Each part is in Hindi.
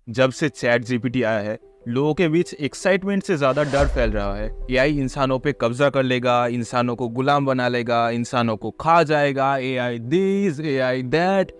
जब से चैट जीपीटी आया है, लोगों के बीच एक्साइटमेंट से ज्यादा डर फैल रहा है। एआई इंसानों पे कब्जा कर लेगा, इंसानों को गुलाम बना लेगा, इंसानों को खा जाएगा। AI this, AI that.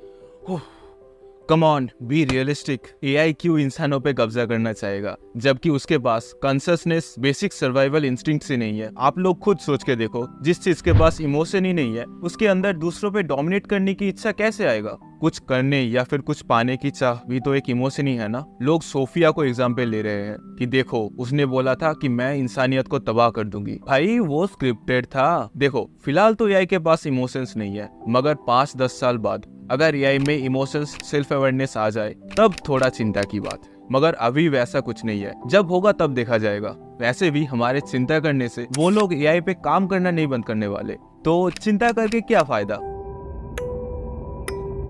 Come on, be realistic. AI क्यों इंसानों पे कब्जा करना चाहेगा जबकि उसके पास कॉन्शियसनेस, बेसिक सर्वाइवल इंस्टिंक्ट ही नहीं है। आप लोग खुद सोच के देखो, जिस चीज के पास इमोशन ही नहीं है, उसके अंदर दूसरों पे डोमिनेट करने की इच्छा कैसे आएगा? कुछ करने या फिर कुछ पाने की चाह भी तो एक इमोशन ही है ना। लोग सोफिया को एग्जाम्पल ले रहे हैं कि देखो, उसने बोला था कि मैं इंसानियत को तबाह कर दूंगी। भाई वो स्क्रिप्टेड था। देखो, फिलहाल तो एआई के पास इमोशंस नहीं है, मगर 5-10 साल बाद अगर एआई में इमोशंस, सेल्फ अवेयरनेस आ जाए तब थोड़ा चिंता की बात है। मगर अभी वैसा कुछ नहीं है, जब होगा तब देखा जाएगा। वैसे भी हमारे चिंता करने से वो लोग एआई पे काम करना नहीं बंद करने वाले, तो चिंता करके क्या फायदा।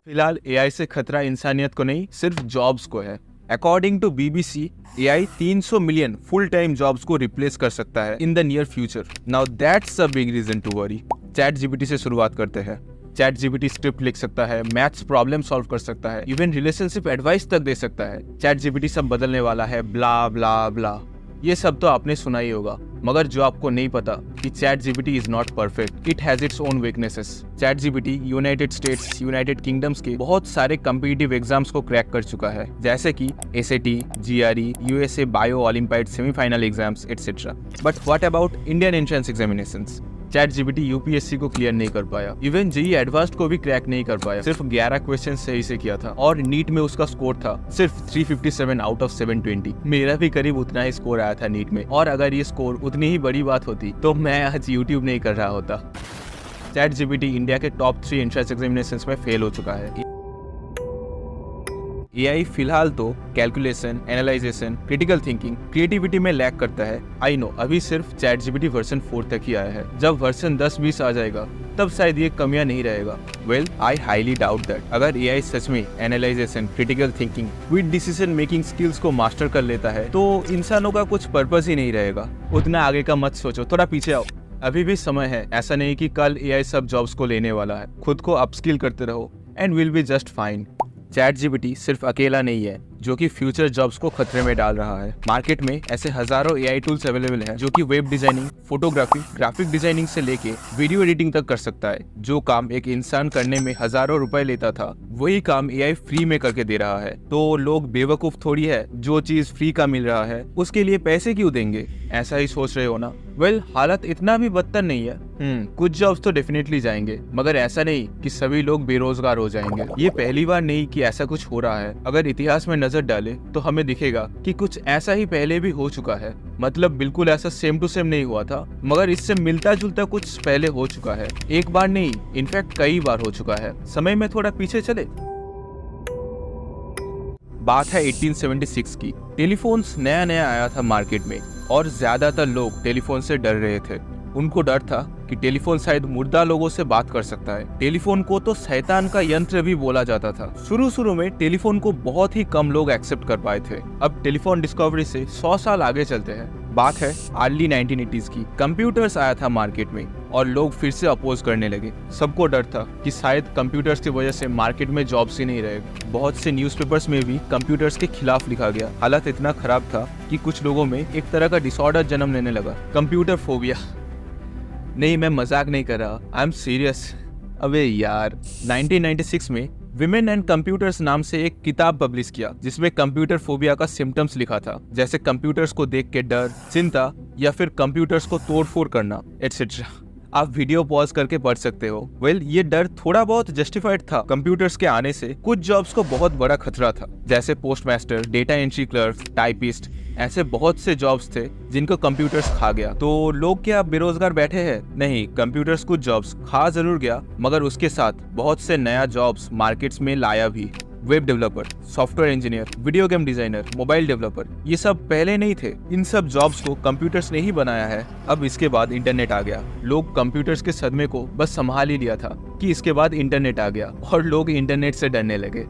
फिलहाल एआई से खतरा इंसानियत को नहीं, सिर्फ जॉब्स को है। According to BBC, AI 300 million full time jobs को रिप्लेस कर सकता है in the near future. Now that's a big reason to worry. ChatGPT से शुरुआत करते हैं। चैट जीपीटी स्क्रिप्ट लिख सकता है, मैथ्स प्रॉब्लम सॉल्व कर सकता है, इवन रिलेशनशिप एडवाइस तक दे सकता है। चैट जीपीटी सब बदलने वाला है, ब्ला ब्ला ब्ला। ये सब तो आपने सुना ही होगा, मगर जो आपको नहीं पता कि chat GPT is not perfect, it has its own weaknesses. Chat GPT United states, United kingdoms के बहुत सारे कॉम्पिटिटिव एग्जाम्स को क्रैक कर चुका है, जैसे कि SAT, GRE, USA bio olympiad semifinal exams etcetera. But what about Indian entrance examinations? Chat GPT UPSC को क्लियर नहीं कर पाया, इवन जेईई एडवांस्ड को भी क्रैक नहीं कर पाया। सिर्फ 11 क्वेश्चन सही से किया था, और नीट में उसका स्कोर था सिर्फ 357 आउट ऑफ 720। मेरा भी करीब उतना ही स्कोर आया था नीट में, और अगर ये स्कोर उतनी ही बड़ी बात होती तो मैं आज यूट्यूब नहीं कर रहा होता। चैट जीपीटी इंडिया के टॉप 3 एंट्रेंस एग्जामिनेशंस में फेल हो चुका है। एआई फिलहाल तो calculation, analysation, critical thinking, creativity में लैग करता है। आई नो, अभी सिर्फ चैट जीपीटी वर्जन 4 तक ही आया है। जब वर्जन 10-20 आ जाएगा तब शायद ये कमियां नहीं रहेगा। Well, I highly doubt that. अगर एआई सच में analysation, critical thinking, quick decision making skills को मास्टर कर लेता है तो इंसानों का कुछ पर्पस ही नहीं रहेगा। उतना आगे का मत सोचो, थोड़ा पीछे आओ। अभी भी समय है, ऐसा नहीं कि कल एआई सब जॉब्स को लेने वाला है। खुद को अपस्किल करते रहो and will be just fine. Chat GPT सिर्फ अकेला नहीं है जो कि फ्यूचर जॉब्स को खतरे में डाल रहा है। मार्केट में ऐसे हजारों एआई टूल्स अवेलेबल हैं जो कि web designing, photography, graphic designing से लेके वीडियो एडिटिंग तक कर सकता है। जो काम एक इंसान करने में हजारों रुपए लेता था, वही काम एआई फ्री में करके दे रहा है। तो लोग बेवकूफ थोड़ी है, जो चीज फ्री का मिल रहा है उसके लिए पैसे क्यों देंगे, ऐसा ही सोच रहे हो ना। वेल, हालत इतना भी बदतर नहीं है। कुछ जॉब्स तो डेफिनेटली जाएंगे, मगर ऐसा नहीं कि सभी लोग बेरोजगार हो जाएंगे। ये पहली बार नहीं कि ऐसा कुछ हो रहा है। अगर इतिहास में नजर डाले तो हमें दिखेगा कि कुछ ऐसा ही पहले भी हो चुका है। मतलब बिल्कुल ऐसा सेम टू सेम नहीं हुआ था, मगर इससे मिलता जुलता कुछ पहले हो चुका है। एक बार नहीं, इनफैक्ट कई बार हो चुका है। समय में थोड़ा पीछे चले, बात है 1876 की। टेलीफोन्स नया नया आया था मार्केट में, और ज्यादातर लोग टेलीफोन से डर रहे थे। उनको डर था कि टेलीफोन शायद मुर्दा लोगों से बात कर सकता है। टेलीफोन को तो शैतान का यंत्र भी बोला जाता था। शुरू में टेलीफोन को बहुत ही कम लोग एक्सेप्ट कर पाए थे। अब टेलीफोन डिस्कवरी से 100 साल आगे चलते हैं। बात है अर्ली 1980s की। कंप्यूटर्स आया था मार्केट में और लोग फिर से अपोज करने लगे। सबको डर था कि शायद कंप्यूटर्स की वजह से मार्केट में जॉब्स ही नहीं रहेगा। बहुत से न्यूज़पेपर्स में भी कंप्यूटर्स के खिलाफ लिखा गया। हालत इतना खराब था कि कुछ लोगों में एक तरह का डिसऑर्डर जन्म लेने लगा, कंप्यूटर फोबिया। नहीं, मैं मजाक नहीं कर रहा, आई एम सीरियस। अबे यार, 1996 में विमेन एंड कंप्यूटर्स नाम से एक किताब पब्लिश किया जिसमें कंप्यूटर फोबिया का सिम्टम्स लिखा था, जैसे कंप्यूटर्स को देख के डर, चिंता, या फिर कंप्यूटर्स को तोड़फोड़ करना एटसेट्रा। आप वीडियो पॉज करके पढ़ सकते हो। वेल, ये डर थोड़ा बहुत जस्टिफाइड था। कंप्यूटर्स के आने से कुछ जॉब्स को बहुत बड़ा खतरा था, जैसे postmaster, data entry clerk, typist. ऐसे बहुत से जॉब्स थे जिनको कंप्यूटर्स खा गया। तो लोग क्या बेरोजगार बैठे हैं? नहीं, कंप्यूटर्स कुछ जॉब्स खा जरूर गया, मगर उसके साथ बहुत से नया जॉब्स मार्केट्स में लाया भी। Web developer, software engineer, video game designer, mobile developer, ये सब पहले नहीं थे। इन सब जॉब्स को कंप्यूटर्स ने ही बनाया है। अब इसके बाद इंटरनेट आ गया। लोग कंप्यूटर्स के सदमे को बस संभाल ही लिया था कि इसके बाद इंटरनेट आ गया और लोग इंटरनेट से डरने लगे।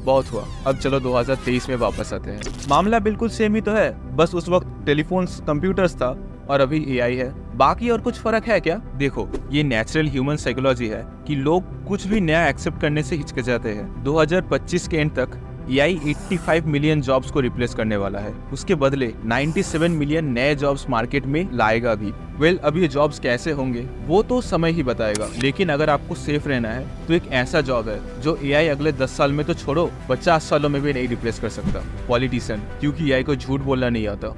बहुत हुआ, अब चलो 2023 में वापस आते हैं। मामला बिल्कुल सेम ही तो है, बस उस वक्त टेलीफोन्स कंप्यूटर्स था और अभी एआई है। बाकी और कुछ फर्क है क्या? देखो, ये नेचुरल ह्यूमन साइकोलॉजी है कि लोग कुछ भी नया एक्सेप्ट करने से हिचकिचाते हैं। 2025 के एंड तक AI 85 मिलियन जॉब्स को रिप्लेस करने वाला है। उसके बदले 97 मिलियन नए जॉब्स मार्केट में लाएगा भी। अब ये जॉब्स कैसे होंगे वो तो समय ही बताएगा, लेकिन अगर आपको सेफ रहना है तो एक ऐसा जॉब है जो AI अगले 10 साल में तो छोड़ो 50 सालों में भी नहीं रिप्लेस कर सकता, पॉलिटिशियन, क्योंकि AI को झूठ बोलना नहीं आता।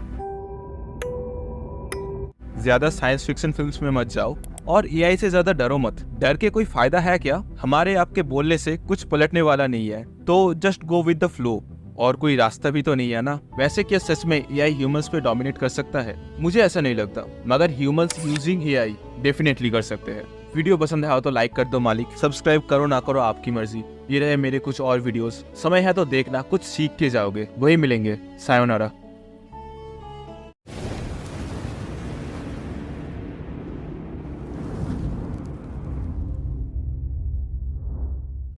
ज्यादा साइंस फिक्शन फिल्म्स में मत जाओ और AI से ज्यादा डरो मत। डर के कोई फायदा है क्या? हमारे आपके बोलने से कुछ पलटने वाला नहीं है, तो just go with the flow. और कोई रास्ता भी तो नहीं है ना। वैसे क्या सच में AI ह्यूमंस पे डोमिनेट कर सकता है? मुझे ऐसा नहीं लगता, मगर ह्यूमंस यूजिंग AI डेफिनेटली कर सकते हैं। वीडियो पसंद आया तो लाइक कर दो मालिक, सब्सक्राइब करो ना करो आपकी मर्जी। ये रहे मेरे कुछ और वीडियोस, समय है तो देखना, कुछ सीख के जाओगे। वही मिलेंगे, सायोनारा।